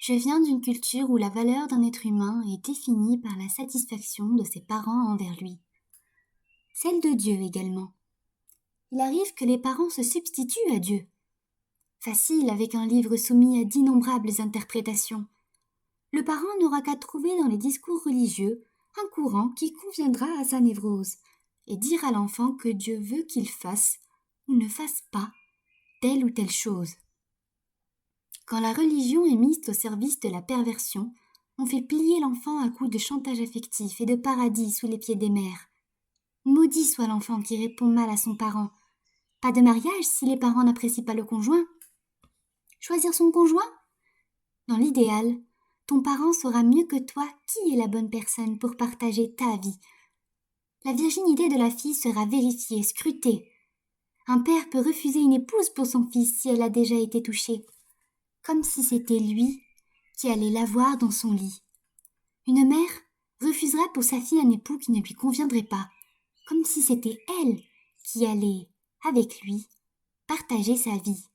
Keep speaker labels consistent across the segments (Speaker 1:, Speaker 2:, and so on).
Speaker 1: Je viens d'une culture où la valeur d'un être humain est définie par la satisfaction de ses parents envers lui. Celle de Dieu également. Il arrive que les parents se substituent à Dieu. Facile avec un livre soumis à d'innombrables interprétations. Le parent n'aura qu'à trouver dans les discours religieux un courant qui conviendra à sa névrose et dire à l'enfant que Dieu veut qu'il fasse ou ne fasse pas telle ou telle chose. Quand la religion est mise au service de la perversion, on fait plier l'enfant à coups de chantage affectif et de paradis sous les pieds des mères. Maudit soit l'enfant qui répond mal à son parent. Pas de mariage si les parents n'apprécient pas le conjoint. Choisir son conjoint? Dans l'idéal, ton parent saura mieux que toi qui est la bonne personne pour partager ta vie. La virginité de la fille sera vérifiée, scrutée. Un père peut refuser une épouse pour son fils si elle a déjà été touchée, comme si c'était lui qui allait l'avoir dans son lit. Une mère refusera pour sa fille un époux qui ne lui conviendrait pas, comme si c'était elle qui allait, avec lui, partager sa vie.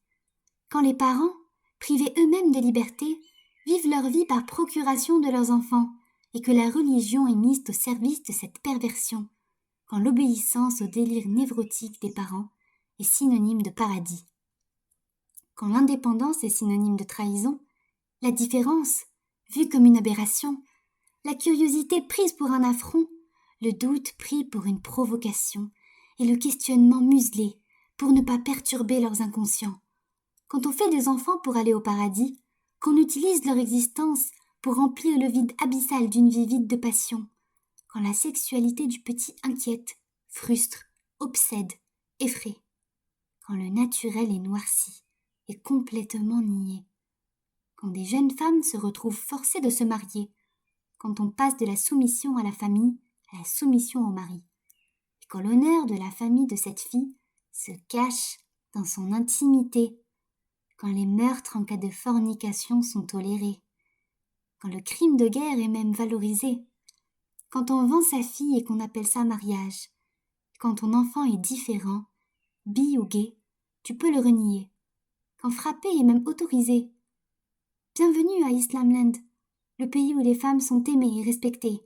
Speaker 1: Quand les parents, privés eux-mêmes de liberté, vivent leur vie par procuration de leurs enfants, et que la religion est mise au service de cette perversion, quand l'obéissance au délire névrotique des parents est synonyme de paradis. Quand l'indépendance est synonyme de trahison, la différence, vue comme une aberration, la curiosité prise pour un affront, le doute pris pour une provocation, et le questionnement muselé pour ne pas perturber leurs inconscients. Quand on fait des enfants pour aller au paradis, qu'on utilise leur existence pour remplir le vide abyssal d'une vie vide de passion, quand la sexualité du petit inquiète, frustre, obsède, effraie, quand le naturel est noirci et complètement nié, quand des jeunes femmes se retrouvent forcées de se marier, quand on passe de la soumission à la famille à la soumission au mari, et quand l'honneur de la famille de cette fille se cache dans son intimité, quand les meurtres en cas de fornication sont tolérés, quand le crime de guerre est même valorisé, quand on vend sa fille et qu'on appelle ça mariage, quand ton enfant est différent, bi ou gay, tu peux le renier, quand frapper est même autorisé. Bienvenue à Islamland, le pays où les femmes sont aimées et respectées,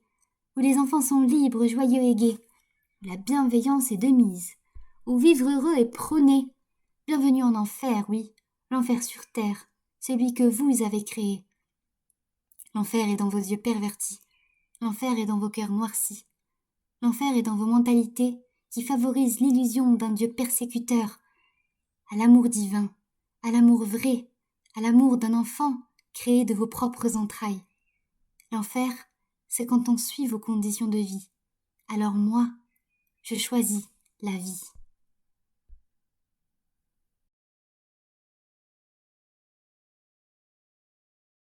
Speaker 1: où les enfants sont libres, joyeux et gais, où la bienveillance est de mise, où vivre heureux est prôné. Bienvenue en enfer, oui, l'enfer sur terre, celui que vous avez créé. L'enfer est dans vos yeux pervertis, l'enfer est dans vos cœurs noircis, l'enfer est dans vos mentalités qui favorisent l'illusion d'un Dieu persécuteur, à l'amour divin, à l'amour vrai, à l'amour d'un enfant créé de vos propres entrailles. L'enfer, c'est quand on suit vos conditions de vie. Alors moi, je choisis la vie.